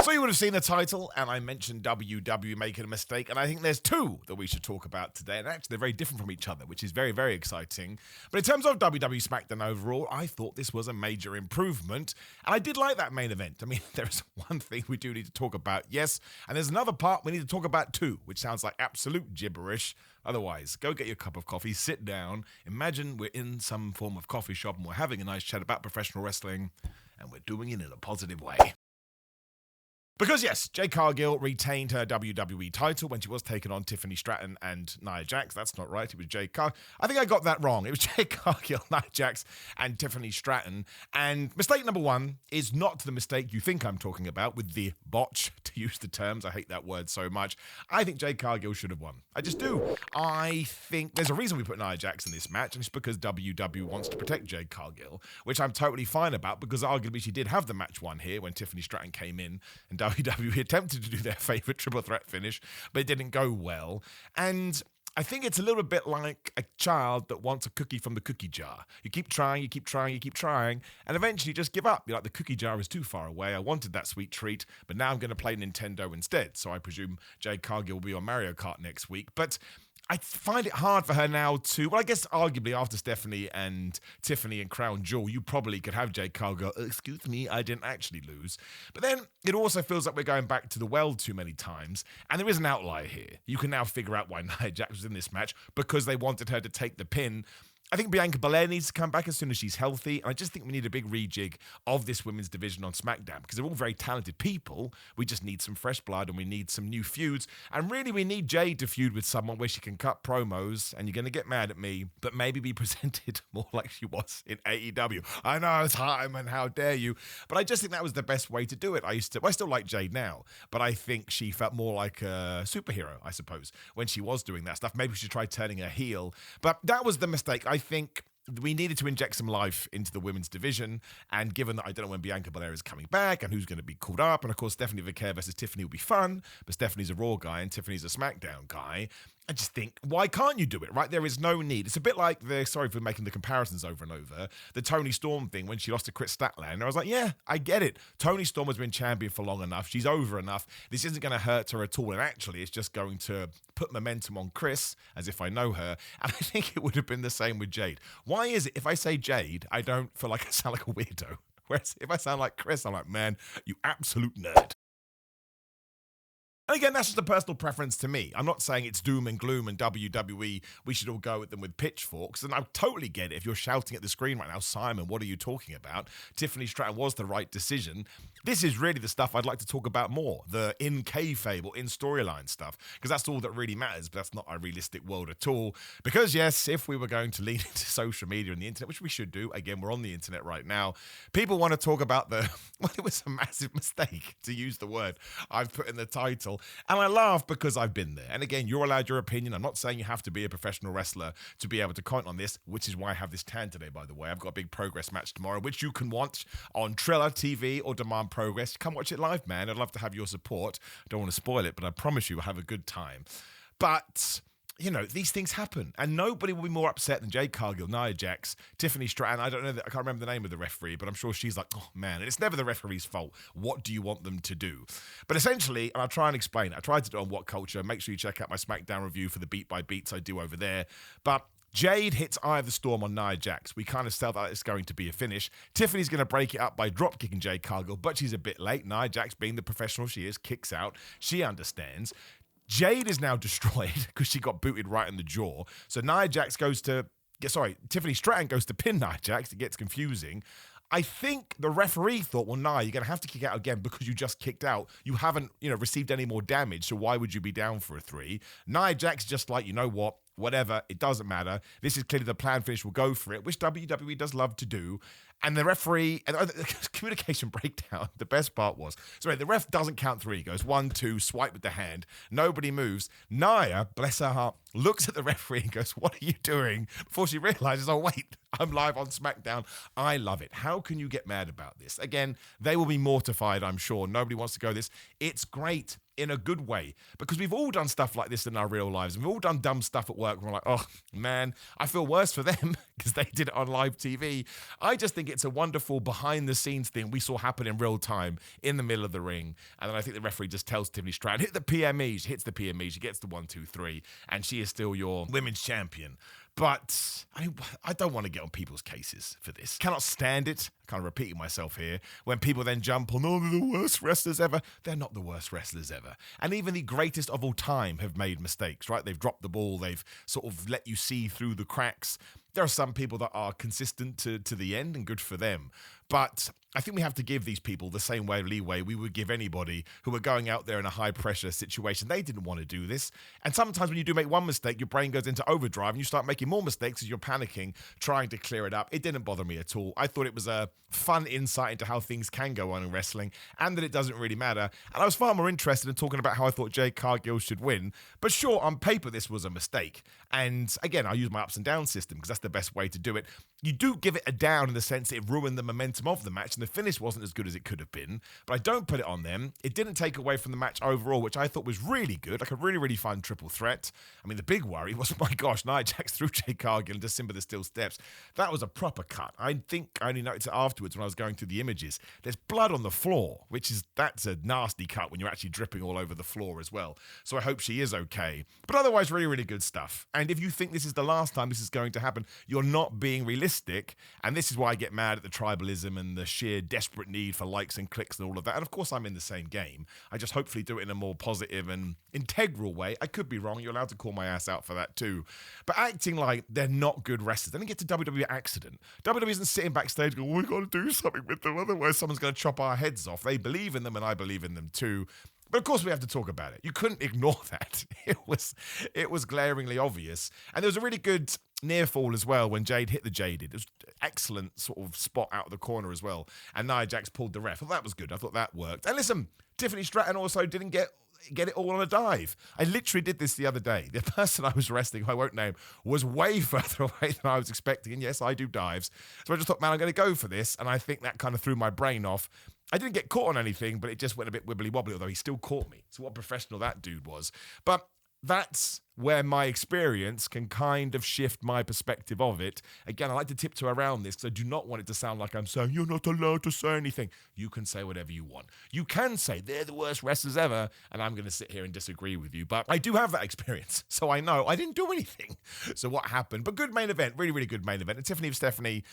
So you would have seen the title, and I mentioned WWE making a mistake, and I think there's two that we should talk about today, and actually they're very different from each other, which is very, very exciting. But in terms of WWE SmackDown overall, I thought this was a major improvement, and I did like that main event. I mean, there's one thing we do need to talk about, yes, and there's another part we need to talk about too, which sounds like absolute gibberish. Otherwise, go get your cup of coffee, sit down, imagine we're in some form of coffee shop and we're having a nice chat about professional wrestling, and we're doing it in a positive way. Because yes, Jade Cargill retained her WWE title when she was taking on Tiffany Stratton and Nia Jax. That's not right, it was Jade Cargill. I think I got that wrong. It was Jade Cargill, Nia Jax, and Tiffany Stratton. And mistake number one is not the mistake you think I'm talking about with the botch, to use the terms. I hate that word so much. I think Jade Cargill should have won. I just do. I think there's a reason we put Nia Jax in this match, and it's because WWE wants to protect Jade Cargill, which I'm totally fine about, because arguably she did have the match won here when Tiffany Stratton came in, and WWE attempted to do their favorite triple threat finish, but it didn't go well. And I think it's a little bit like a child that wants a cookie from the cookie jar. You keep trying, you keep trying, you keep trying, and eventually you just give up. You're like, the cookie jar is too far away. I wanted that sweet treat, but now I'm going to play Nintendo instead. So I presume Jade Cargill will be on Mario Kart next week. But I find it hard for her now to, well, I guess arguably after Stephanie and Tiffany and Crown Jewel, you probably could have Jade Cargill, excuse me, I didn't actually lose. But then it also feels like we're going back to the well too many times, and there is an outlier here. You can now figure out why Nia Jax was in this match, because they wanted her to take the pin. I think Bianca Belair needs to come back as soon as she's healthy. And I just think we need a big rejig of this women's division on SmackDown, because they're all very talented people. We just need some fresh blood and we need some new feuds. And really, we need Jade to feud with someone where she can cut promos, and you're going to get mad at me, but maybe be presented more like she was in AEW. I know, it's Heyman, how dare you? But I just think that was the best way to do it. I still like Jade now, but I think she felt more like a superhero, I suppose, when she was doing that stuff. Maybe we should try turning her heel. But that was the mistake. I think we needed to inject some life into the women's division, and given that I don't know when Bianca Belair is coming back and who's going to be called up, and of course Stephanie Vicaire versus Tiffany will be fun, but Stephanie's a Raw guy and Tiffany's a SmackDown guy. I just think, why can't you do it, right? There is no need. It's a bit like sorry for making the comparisons over and over, the Toni Storm thing when she lost to Chris Statlander. I was like, yeah, I get it. Toni Storm has been champion for long enough. She's over enough. This isn't going to hurt her at all. And actually, it's just going to put momentum on Chris, as if I know her. And I think it would have been the same with Jade. Why is it, if I say Jade, I don't feel like I sound like a weirdo? Whereas if I sound like Chris, I'm like, man, you absolute nerd. And again, that's just a personal preference to me. I'm not saying it's doom and gloom and WWE, we should all go at them with pitchforks. And I totally get it if you're shouting at the screen right now, Simon, what are you talking about? Tiffany Stratton was the right decision. This is really the stuff I'd like to talk about more, the in kayfabe or in storyline stuff, because that's all that really matters, but that's not a realistic world at all. Because yes, if we were going to lean into social media and the internet, which we should do, again, we're on the internet right now, people want to talk about well, it was a massive mistake, to use the word I've put in the title. And I laugh because I've been there. And again, you're allowed your opinion. I'm not saying you have to be a professional wrestler to be able to comment on this, which is why I have this tan today, by the way. I've got a big Progress match tomorrow, which you can watch on Triller TV or Demand Progress. Come watch it live, man. I'd love to have your support. I don't want to spoil it, but I promise you I'll have a good time. But you know, these things happen, and nobody will be more upset than Jade Cargill, Nia Jax, Tiffany Stratton. I don't know, I can't remember the name of the referee, but I'm sure she's like, oh man, and it's never the referee's fault. What do you want them to do? But essentially, and I'll try and explain it. I tried to do it on What Culture. Make sure you check out my SmackDown review for the beat by beats I do over there. But Jade hits Eye of the Storm on Nia Jax. We kind of sell that it's going to be a finish. Tiffany's going to break it up by drop kicking Jade Cargill, but she's a bit late. Nia Jax, being the professional she is, kicks out. She understands. Jade is now destroyed because she got booted right in the jaw. So Tiffany Stratton goes to pin Nia Jax. It gets confusing. I think the referee thought, well, Nia, you're going to have to kick out again because you just kicked out. You haven't, received any more damage, so why would you be down for a 3? Nia Jax just like, you know what? Whatever, it doesn't matter. This is clearly the plan finish. We'll go for it, which WWE does love to do. And the referee, and the communication breakdown, the best part was, the ref doesn't count 3. He goes 1, 2, swipe with the hand. Nobody moves. Nia, bless her heart, looks at the referee and goes, what are you doing? Before she realizes, oh, wait, I'm live on SmackDown. I love it. How can you get mad about this? Again, they will be mortified, I'm sure. Nobody wants to go this. It's great in a good way, because we've all done stuff like this in our real lives. We've all done dumb stuff at work. We're like, oh, man, I feel worse for them because they did it on live TV. I just think it's a wonderful behind-the-scenes thing we saw happen in real time in the middle of the ring. And then I think the referee just tells Tiffany Stratton, hit the PME. She hits the PME. She gets the 1, 2, 3. And she is still your women's champion. But I don't want to get on people's cases for this. Cannot stand it. Kind of repeating myself here. When people then jump on, oh, they're the worst wrestlers ever. They're not the worst wrestlers ever. And even the greatest of all time have made mistakes, right? They've dropped the ball. They've sort of let you see through the cracks. There are some people that are consistent to the end, and good for them. But I think we have to give these people the same way leeway we would give anybody who were going out there in a high-pressure situation. They didn't want to do this. And sometimes when you do make one mistake, your brain goes into overdrive and you start making more mistakes as you're panicking, trying to clear it up. It didn't bother me at all. I thought it was a fun insight into how things can go on in wrestling and that it doesn't really matter. And I was far more interested in talking about how I thought Jade Cargill should win. But sure, on paper, this was a mistake. And again, I use my ups and downs system because that's the best way to do it. You do give it a down in the sense that it ruined the momentum of the match and the finish wasn't as good as it could have been, but I don't put it on them. It didn't take away from the match overall, which I thought was really good, like a really, really fun triple threat. I mean, the big worry was, my gosh, Nia Jax threw Jade Cargill into Simba the Steel Steps. That was a proper cut. I think I only noticed it afterwards when I was going through the images. There's blood on the floor, that's a nasty cut when you're actually dripping all over the floor as well. So I hope she is okay. But otherwise, really, really good stuff. And if you think this is the last time this is going to happen, you're not being realistic. And this is why I get mad at the tribalism and the sheer desperate need for likes and clicks and all of that. And of course, I'm in the same game. I just hopefully do it in a more positive and integral way. I could be wrong. You're allowed to call my ass out for that too. But acting like they're not good wrestlers. Then you get to WWE accident. WWE isn't sitting backstage going, we've got to do something with them. Otherwise, someone's going to chop our heads off. They believe in them and I believe in them too. But of course, we have to talk about it. You couldn't ignore that. It was glaringly obvious. And there was a really good near fall as well when Jade hit the Jaded. It was an excellent sort of spot out of the corner as well. And Nia Jax pulled the ref. Well, that was good. I thought that worked. And listen, Tiffany Stratton also didn't get it all on a dive. I literally did this the other day. The person I was wrestling, who I won't name, was way further away than I was expecting. And yes, I do dives. So I just thought, man, I'm going to go for this. And I think that kind of threw my brain off. I didn't get caught on anything, but it just went a bit wibbly wobbly, although he still caught me. So what a professional that dude was. But that's where my experience can kind of shift my perspective of it. Again, I like to tiptoe around this because I do not want it to sound like I'm saying, you're not allowed to say anything. You can say whatever you want. You can say they're the worst wrestlers ever, and I'm going to sit here and disagree with you. But I do have that experience, so I know I didn't do anything. So what happened? But good main event, really, really good main event. And Tiffany and Stephanie,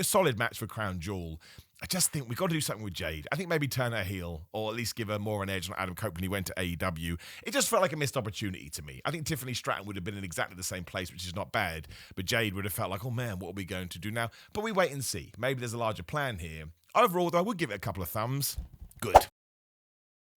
solid match for Crown Jewel. I just think we've got to do something with Jade. I think maybe turn her heel or at least give her more an edge on Adam Cope when he went to AEW. It just felt like a missed opportunity to me. I think Tiffany Stratton would have been in exactly the same place, which is not bad. But Jade would have felt like, oh man, what are we going to do now? But we wait and see. Maybe there's a larger plan here. Overall, though, I would give it a couple of thumbs. Good.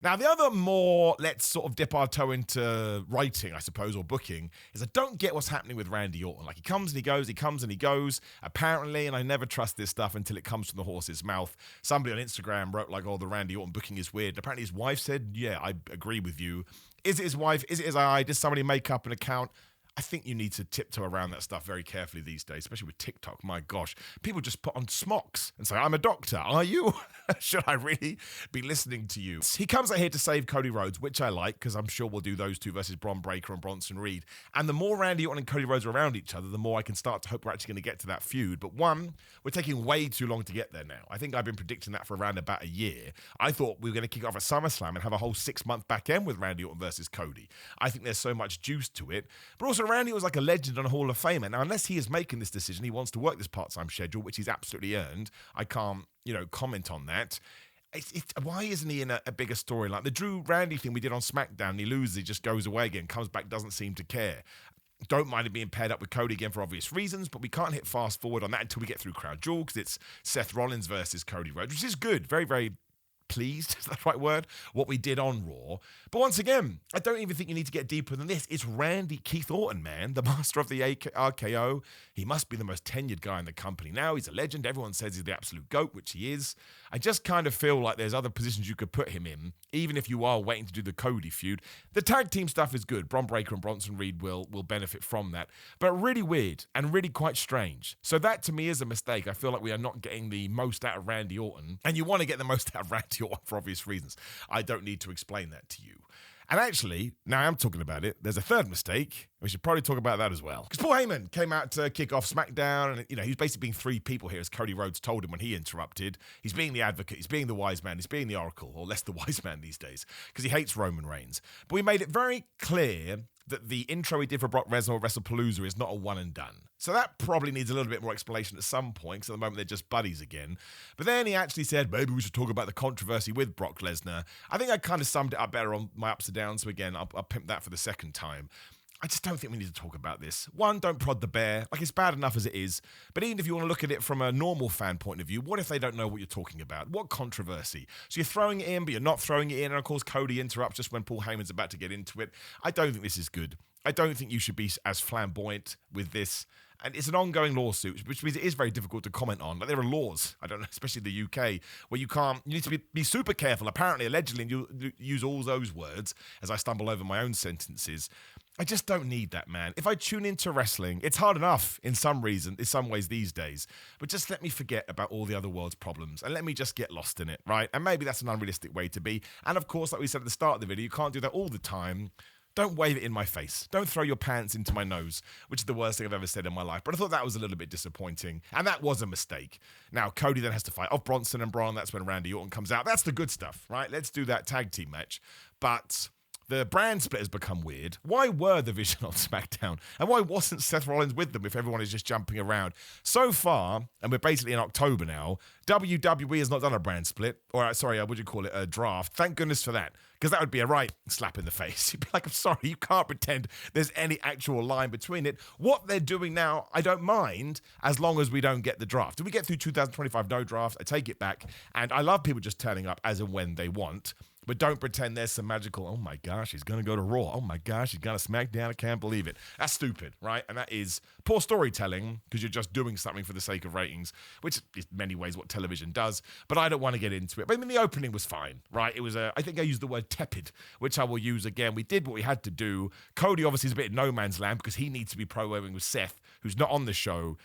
Now, the other more, let's sort of dip our toe into writing, I suppose, or booking, is I don't get what's happening with Randy Orton. Like, he comes and he goes, he comes and he goes, apparently, and I never trust this stuff until it comes from the horse's mouth. Somebody on Instagram wrote, like, oh, the Randy Orton booking is weird. Apparently, his wife said, yeah, I agree with you. Is it his wife? Is it his eye? Did somebody make up an account? I think you need to tiptoe around that stuff very carefully these days, especially with TikTok. My gosh, people just put on smocks and say, I'm a doctor. Are you? Should I really be listening to you? He comes out here to save Cody Rhodes, which I like, because I'm sure we'll do those two versus Bron Breakker and Bronson Reed. And the more Randy Orton and Cody Rhodes are around each other, the more I can start to hope we're actually going to get to that feud. But one, we're taking way too long to get there now. I think I've been predicting that for around about a year. I thought we were going to kick off at SummerSlam and have a whole 6-month back end with Randy Orton versus Cody. I think there's so much juice to it. But also, Randy was like a legend and a Hall of Famer. Now, unless he is making this decision, he wants to work this part-time schedule, which he's absolutely earned. I can't, comment on that. Why isn't he in a bigger story? Like the Drew Randy thing we did on SmackDown, he loses, he just goes away again, comes back, doesn't seem to care. Don't mind him being paired up with Cody again for obvious reasons, but we can't hit fast forward on that until we get through Crown Jewel, because it's Seth Rollins versus Cody Rhodes, which is good. Very, very pleased, is that the right word? What we did on Raw. But once again, I don't even think you need to get deeper than this. It's Randy Keith Orton, man, the master of the RKO. He must be the most tenured guy in the company now. He's a legend. Everyone says he's the absolute GOAT, which he is. I just kind of feel like there's other positions you could put him in, even if you are waiting to do the Cody feud. The tag team stuff is good. Bron Breakker and Bronson Reed will benefit from that. But really weird and really quite strange. So that to me is a mistake. I feel like we are not getting the most out of Randy Orton. And you want to get the most out of Randy Orton for obvious reasons. I don't need to explain that to you. And actually, now I'm talking about it, there's a third mistake, We should probably talk about that as well. Because Paul Heyman came out to kick off SmackDown, and he was basically being three people here, as Cody Rhodes told him when he interrupted. He's being the advocate, he's being the wise man, he's being the oracle, or less the wise man these days, because he hates Roman Reigns. But we made it very clear that the intro he did for Brock Lesnar at WrestlePalooza is not a one and done. So that probably needs a little bit more explanation at some point, because at the moment they're just buddies again. But then he actually said, maybe we should talk about the controversy with Brock Lesnar. I think I kind of summed it up better on my ups and downs, so again, I'll pimp that for the second time. I just don't think we need to talk about this. One, don't prod the bear. Like, it's bad enough as it is. But even if you want to look at it from a normal fan point of view, what if they don't know what you're talking about? What controversy? So you're throwing it in, but you're not throwing it in. And of course, Cody interrupts just when Paul Heyman's about to get into it. I don't think this is good. I don't think you should be as flamboyant with this. And it's an ongoing lawsuit, which means it is very difficult to comment on. Like, there are laws, I don't know, especially the UK, where you need to be super careful. Apparently, allegedly, and you use all those words as I stumble over my own sentences. I just don't need that, man. If I tune into wrestling, it's hard enough in some ways these days, but just let me forget about all the other world's problems and let me just get lost in it, right? And maybe that's an unrealistic way to be. And of course, like we said at the start of the video, you can't do that all the time. Don't wave it in my face. Don't throw your pants into my nose, which is the worst thing I've ever said in my life. But I thought that was a little bit disappointing, and that was a mistake. Now, Cody then has to fight off Bronson and Braun. That's when Randy Orton comes out. That's the good stuff, right? Let's do that tag team match. But the brand split has become weird. Why were the Vision on SmackDown? And why wasn't Seth Rollins with them if everyone is just jumping around? So far, and we're basically in October now, WWE has not done a brand split. Or, sorry, what would you call it? A draft. Thank goodness for that. Because that would be a right slap in the face. You'd be like, I'm sorry, you can't pretend there's any actual line between it. What they're doing now, I don't mind, as long as we don't get the draft. If we get through 2025 no draft, I take it back. And I love people just turning up as and when they want. But don't pretend there's some magical, oh my gosh, he's going to go to Raw. Oh my gosh, he's going to SmackDown. I can't believe it. That's stupid, right? And that is poor storytelling because you're just doing something for the sake of ratings, which is in many ways what television does. But I don't want to get into it. But I mean, the opening was fine, right? It was, I think I used the word tepid, which I will use again. We did what we had to do. Cody obviously is a bit in no man's land because he needs to be pro-wrestling with Seth, who's not on the show.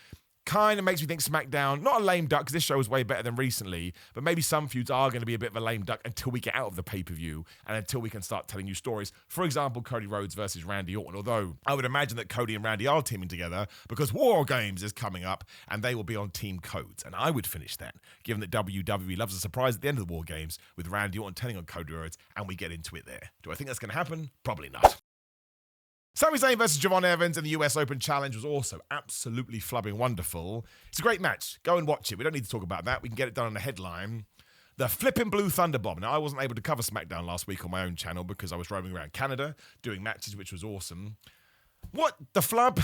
Kind of makes me think SmackDown, not a lame duck, because this show is way better than recently, but maybe some feuds are going to be a bit of a lame duck until we get out of the pay-per-view and until we can start telling you stories. For example, Cody Rhodes versus Randy Orton, although I would imagine that Cody and Randy are teaming together because War Games is coming up and they will be on team codes. And I would finish that, given that WWE loves a surprise at the end of the War Games with Randy Orton turning on Cody Rhodes, and we get into it there. Do I think that's going to happen? Probably not. Sami Zayn versus Javon Evans in the US Open Challenge was also absolutely flubbing wonderful. It's a great match. Go and watch it. We don't need to talk about that. We can get it done on a headline. The flipping blue thunderbomb. Now, I wasn't able to cover SmackDown last week on my own channel because I was roaming around Canada doing matches, which was awesome. What the flub?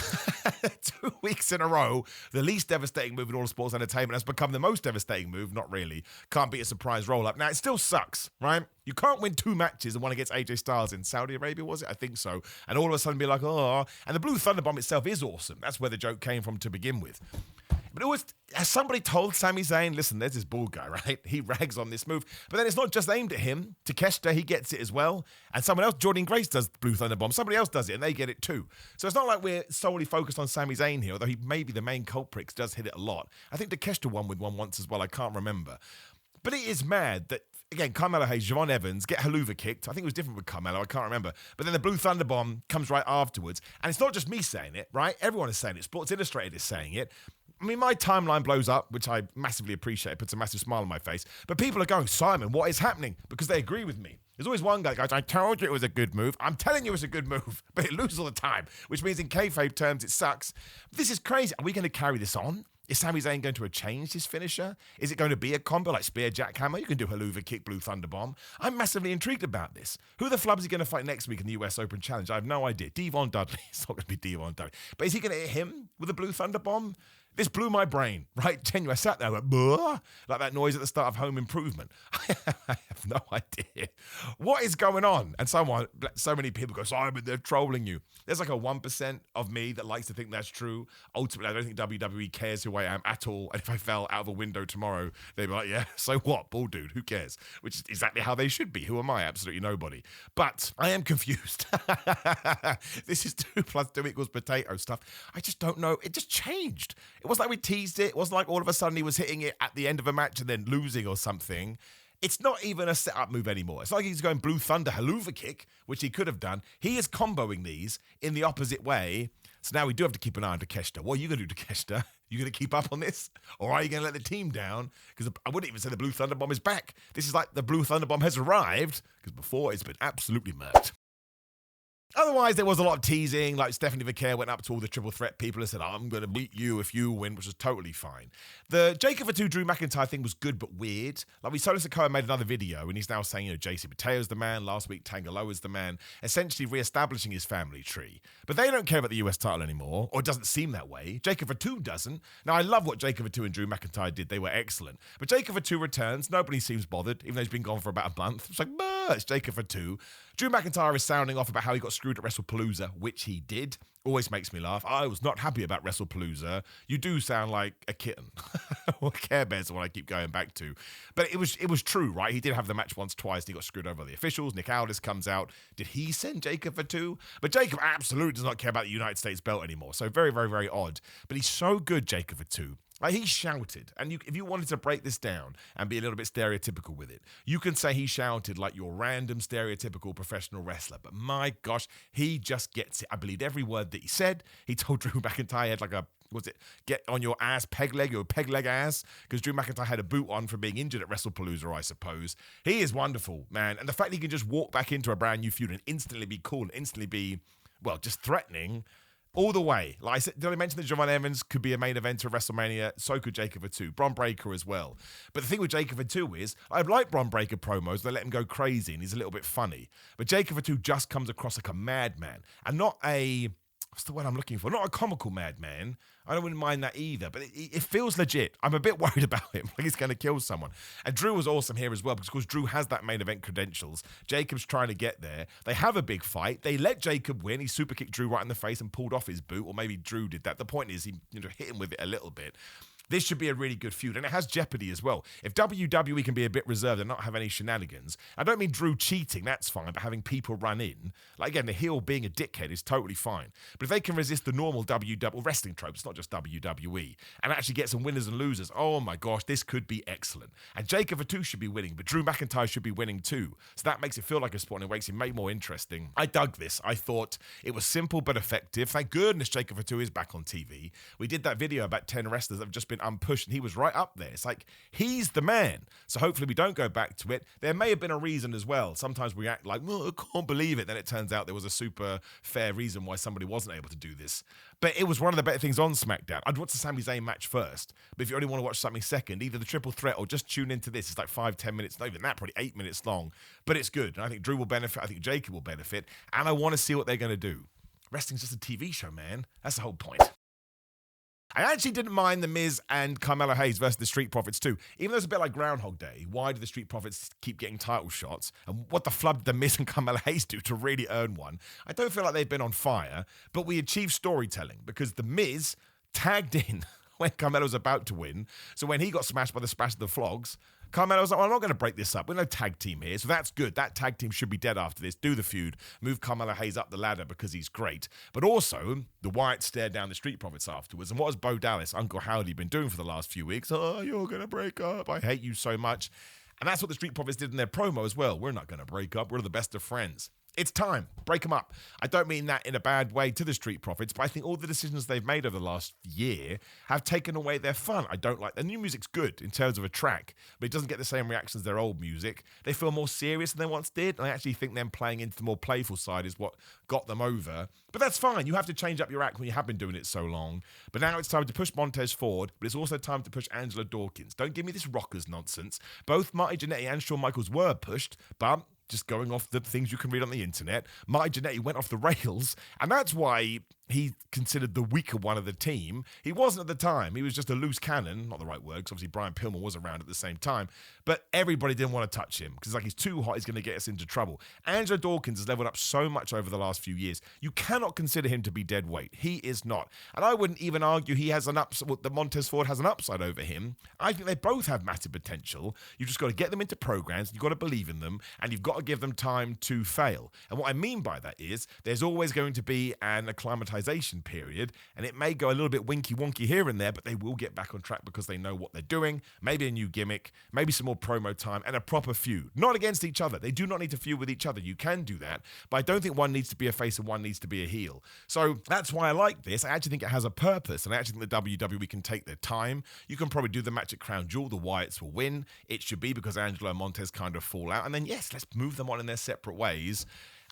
2 weeks in a row, the least devastating move in all of sports entertainment has become the most devastating move. Not really. Can't beat a surprise roll-up. Now, it still sucks, right? You can't win 2 matches and one against AJ Styles in Saudi Arabia, was it? I think so. And all of a sudden be like, oh. And the blue thunderbomb itself is awesome. That's where the joke came from to begin with. But it was, has somebody told Sami Zayn, listen, there's this bald guy, right? He rags on this move. But then it's not just aimed at him. Takeshita, he gets it as well. And someone else, Jordan Grace, does Blue Thunderbomb. Somebody else does it, and they get it too. So it's not like we're solely focused on Sami Zayn here, although he may be the main culprit, does hit it a lot. I think Takeshita won with one once as well. I can't remember. But it is mad that, again, Carmelo Hayes, Javon Evans get Haluva kicked. I think it was different with Carmelo. I can't remember. But then the Blue Thunderbomb comes right afterwards. And it's not just me saying it, right? Everyone is saying it. Sports Illustrated is saying it. I mean, my timeline blows up, which I massively appreciate. It puts a massive smile on my face. But people are going, Simon, what is happening? Because they agree with me. There's always one guy that goes, I told you it was a good move. I'm telling you it's a good move. But it loses all the time, which means in kayfabe terms, it sucks. This is crazy. Are we going to carry this on? Is Sami Zayn going to change his finisher? Is it going to be a combo like Spear, Jackhammer? You can do Haluva, Kick, Blue Thunderbomb. I'm massively intrigued about this. Who the flub is he going to fight next week in the US Open Challenge? I have no idea. Devon Dudley. It's not going to be Devon Dudley. But is he going to hit him with a Blue Thunderbomb? This blew my brain, right? Genuinely, I sat there, went, "Buh," like that noise at the start of Home Improvement. I have no idea. What is going on? And so many people go, Simon, they're trolling you. There's like a 1% of me that likes to think that's true. Ultimately, I don't think WWE cares who I am at all. And if I fell out of a window tomorrow, they'd be like, yeah, so what? Bald dude, who cares? Which is exactly how they should be. Who am I? Absolutely nobody. But I am confused. This is 2 + 2 = potato stuff. I just don't know. It just changed. It wasn't like we teased it. It wasn't like all of a sudden he was hitting it at the end of a match and then losing or something. It's not even a setup move anymore. It's like he's going Blue Thunder Haluva kick, which he could have done. He is comboing these in the opposite way. So now we do have to keep an eye on Takeshita. What are you going to do, Takeshita? You going to keep up on this? Or are you going to let the team down? Because I wouldn't even say the Blue Thunder Bomb is back. This is like the Blue Thunder Bomb has arrived, because before it's been absolutely murked. Otherwise, there was a lot of teasing, like Stephanie Vaquer went up to all the triple threat people and said, I'm going to beat you if you win, which was totally fine. The Jacob Fatu Drew McIntyre thing was good but weird. Like, we Solo Sikoa made another video, and he's now saying, JC Mateo's the man, last week Tangaloa's the man, essentially re-establishing his family tree. But they don't care about the US title anymore, or it doesn't seem that way. Jacob Fatu doesn't. Now, I love what Jacob Fatu and Drew McIntyre did. They were excellent. But Jacob Fatu returns. Nobody seems bothered, even though he's been gone for about a month. It's like, it's Jacob Fatu. Drew McIntyre is sounding off about how he got screwed at WrestlePalooza, which he did. Always makes me laugh. I was not happy about WrestlePalooza. You do sound like a kitten. Or Care Bears, what I keep going back to. But it was true, right? He did have the match once, twice, and he got screwed over by the officials. Nick Aldis comes out. Did he send Jacob Fatu? But Jacob absolutely does not care about the United States belt anymore. So very, very, very odd. But he's so good, Jacob Fatu. Like, he shouted, and if you wanted to break this down and be a little bit stereotypical with it, you can say he shouted like your random stereotypical professional wrestler. But my gosh, he just gets it. I believed every word that he said. He told Drew McIntyre he had like get on your ass peg leg, your peg leg ass, because Drew McIntyre had a boot on from being injured at WrestlePalooza, I suppose. He is wonderful, man. And the fact that he can just walk back into a brand new feud and instantly be cool and instantly be, well, just threatening. All the way. Like I said, did I mention that Javon Evans could be a main eventer of WrestleMania? So could Jacob Fatu. Bron Breakker as well. But the thing with Jacob Fatu is, I like Bron Breakker promos. They let him go crazy and he's a little bit funny. But Jacob Fatu just comes across like a madman. And not a, what's the word I'm looking for? Not a comical madman. I wouldn't mind that either, but it feels legit. I'm a bit worried about him, like he's going to kill someone. And Drew was awesome here as well, because of course Drew has that main event credentials. Jacob's trying to get there. They have a big fight. They let Jacob win. He super kicked Drew right in the face and pulled off his boot, or maybe Drew did that. The point is he hit him with it a little bit. This should be a really good feud, and it has jeopardy as well. If WWE can be a bit reserved and not have any shenanigans, I don't mean Drew cheating, that's fine, but having people run in, like again, the heel being a dickhead is totally fine. But if they can resist the normal WWE wrestling tropes, not just WWE, and actually get some winners and losers, oh my gosh, this could be excellent. And Jacob Fatu should be winning, but Drew McIntyre should be winning too. So that makes it feel like a sport and it makes it more interesting. I dug this. I thought it was simple but effective. Thank goodness Jacob Fatu is back on TV. We did that video about 10 wrestlers that have just been unpushed, and he was right up there. It's like, he's the man. So hopefully we don't go back to it. There may have been a reason as well. Sometimes we act like, I can't believe it. Then it turns out there was a super fair reason why somebody wasn't able to do this. But it was one of the better things on SmackDown. I'd watch the Sami Zayn match first, but if you only want to watch something second, either the triple threat or just tune into this. It's like 5-10 minutes, not even that, probably 8 minutes long. But it's good. And I think Drew will benefit. I think Jacob will benefit. And I want to see what they're going to do. Wrestling's just a TV show, man. That's the whole point. I actually didn't mind The Miz and Carmelo Hayes versus the Street Profits too. Even though it's a bit like Groundhog Day, why do the Street Profits keep getting title shots? And what the flub did The Miz and Carmelo Hayes do to really earn one? I don't feel like they've been on fire, but we achieved storytelling because The Miz tagged in when Carmelo was about to win. So when he got smashed by the Smash of the Flogs, Carmelo was like, I'm not going to break this up. We're no tag team here. So that's good. That tag team should be dead after this. Do the feud. Move Carmelo Hayes up the ladder because he's great. But also, the Wyatts stared down the Street Profits afterwards. And what has Bo Dallas, Uncle Howdy, been doing for the last few weeks? Oh, you're going to break up. I hate you so much. And that's what the Street Profits did in their promo as well. We're not going to break up. We're the best of friends. It's time. Break them up. I don't mean that in a bad way to the Street Profits, but I think all the decisions they've made over the last year have taken away their fun. I don't like the new music's good in terms of a track, but it doesn't get the same reactions as their old music. They feel more serious than they once did, and I actually think them playing into the more playful side is what got them over. But that's fine. You have to change up your act when you have been doing it so long. But now it's time to push Montez forward, but it's also time to push Angela Dawkins. Don't give me this rockers nonsense. Both Marty Jannetty and Shawn Michaels were pushed, but just going off the things you can read on the internet, Marty Jannetty went off the rails, and that's why he considered the weaker one of the team. He wasn't at the time. He was just a loose cannon, not the right word, because obviously Brian Pillman was around at the same time, but everybody didn't want to touch him, because like he's too hot, he's going to get us into trouble. Angela Dawkins has leveled up so much over the last few years. You cannot consider him to be dead weight. He is not. And I wouldn't even argue he has an upside, that Montez Ford has an upside over him. I think they both have massive potential. You've just got to get them into programs, you've got to believe in them, and you've got to give them time to fail. And what I mean by that is there's always going to be an acclimatization acclimatization period, and it may go a little bit winky-wonky here and there, but they will get back on track because they know what they're doing. Maybe a new gimmick, maybe some more promo time, and a proper feud. Not against each other. They do not need to feud with each other. You can do that, but I don't think one needs to be a face and one needs to be a heel. So that's why I like this. I actually think it has a purpose, and I actually think the WWE can take their time. You can probably do the match at Crown Jewel. The Wyatts will win. It should be because Angelo and Montez kind of fall out, and then yes, let's move them on in their separate ways.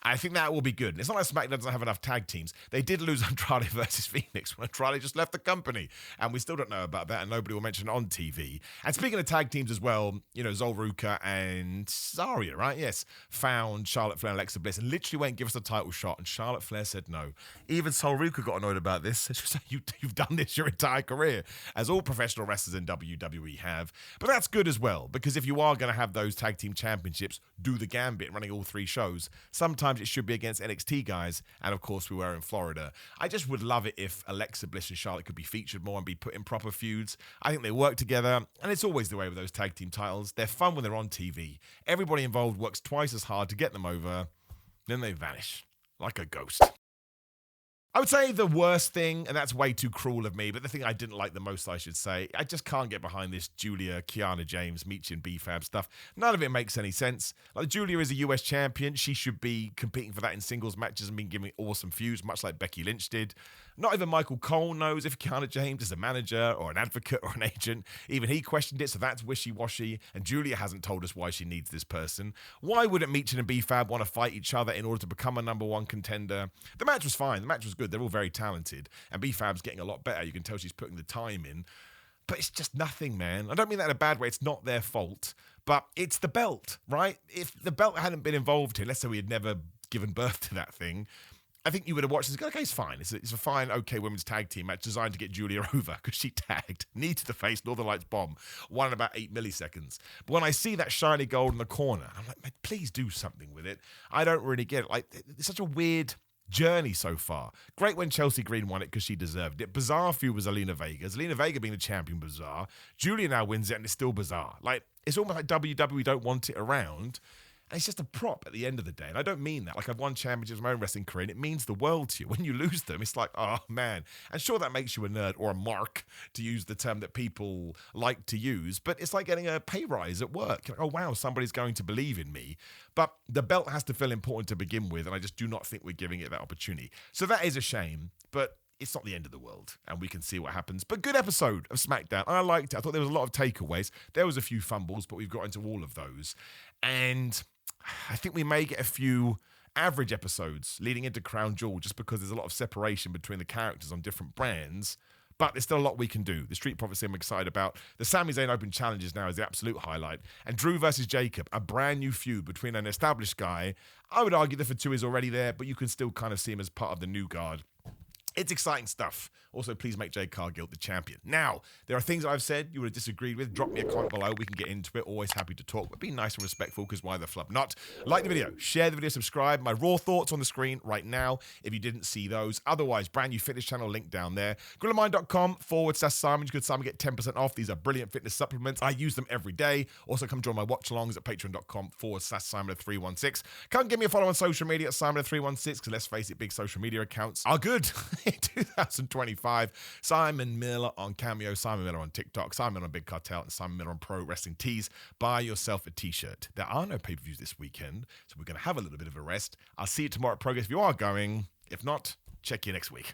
I think that will be good. And it's not like SmackDown doesn't have enough tag teams. They did lose Andrade versus Phoenix when Andrade just left the company. And we still don't know about that, and nobody will mention it on TV. And speaking of tag teams as well, Zolruka and Zarya, right? Yes, found Charlotte Flair and Alexa Bliss and literally went and give us a title shot. And Charlotte Flair said no. Even Zolruka got annoyed about this. She was like, you've done this your entire career, as all professional wrestlers in WWE have. But that's good as well, because if you are going to have those tag team championships, do the gambit running all 3 shows. Sometimes it should be against NXT guys, and of course we were in Florida. I just would love it if Alexa Bliss and Charlotte could be featured more and be put in proper feuds. I think they work together, and it's always the way with those tag team titles. They're fun when they're on TV. Everybody involved works twice as hard to get them over, then they vanish like a ghost. I would say the worst thing, and that's way too cruel of me, but the thing I didn't like the most, I should say, I just can't get behind this Julia, Kiana James, Meechie and B-Fab stuff. None of it makes any sense. Like, Julia is a US champion. She should be competing for that in singles matches and being given awesome feuds, much like Becky Lynch did. Not even Michael Cole knows if Kiana James is a manager or an advocate or an agent. Even he questioned it, so that's wishy-washy. And Julia hasn't told us why she needs this person. Why wouldn't Meechie and B-Fab want to fight each other in order to become a #1 contender? The match was fine. The match was good. They're all very talented. And B-Fab's getting a lot better. You can tell she's putting the time in. But it's just nothing, man. I don't mean that in a bad way. It's not their fault. But it's the belt, right? If the belt hadn't been involved here, let's say we had never given birth to that thing, I think you would have watched this and go, okay, it's fine. It's a fine, okay women's tag team match designed to get Julia over because she tagged knee to the face, Northern Lights bomb, won in about 8 milliseconds. But when I see that shiny gold in the corner, I'm like, man, please do something with it. I don't really get it. Like, it's such a weird journey so far. Great when Chelsea Green won it because she deserved it. Bizarre feud was Zelina Vega. Zelina Vega being the champion, bizarre. Julia now wins it and it's still bizarre. Like, it's almost like WWE don't want it around. And it's just a prop at the end of the day. And I don't mean that. Like, I've won championships in my own wrestling career, and it means the world to you. When you lose them, it's like, oh, man. And sure, that makes you a nerd or a mark, to use the term that people like to use. But it's like getting a pay rise at work. Like, oh, wow, somebody's going to believe in me. But the belt has to feel important to begin with, and I just do not think we're giving it that opportunity. So that is a shame. But it's not the end of the world, and we can see what happens. But good episode of SmackDown. I liked it. I thought there was a lot of takeaways. There was a few fumbles, but we've got into all of those. And I think we may get a few average episodes leading into Crown Jewel just because there's a lot of separation between the characters on different brands. But there's still a lot we can do. The Street Profits I'm excited about. The Sami Zayn Open Challenges now is the absolute highlight. And Drew versus Jacob, a brand new feud between an established guy. I would argue the Fatu is already there, but you can still kind of see him as part of the new guard. It's exciting stuff. Also, please make Jade Cargill the champion. Now, there are things I've said you would have disagreed with. Drop me a comment below. We can get into it. Always happy to talk, but be nice and respectful, because why the flub not? Like the video, share the video, subscribe. My raw thoughts on the screen right now if you didn't see those. Otherwise, brand new fitness channel link down there. GorillaMind.com/Simon. You could Simon get 10% off. These are brilliant fitness supplements. I use them every day. Also, come join my watch-alongs at patreon.com/Simon316. Come give me a follow on social media at Simon316, because let's face it, big social media accounts are good. In 2025, Simon Miller on Cameo, Simon Miller on TikTok, Simon Miller on Big Cartel, and Simon Miller on Pro Wrestling Tees. Buy yourself a t-shirt. There are no pay-per-views this weekend, so we're going to have a little bit of a rest. I'll see you tomorrow at Progress if you are going. If not, check you next week.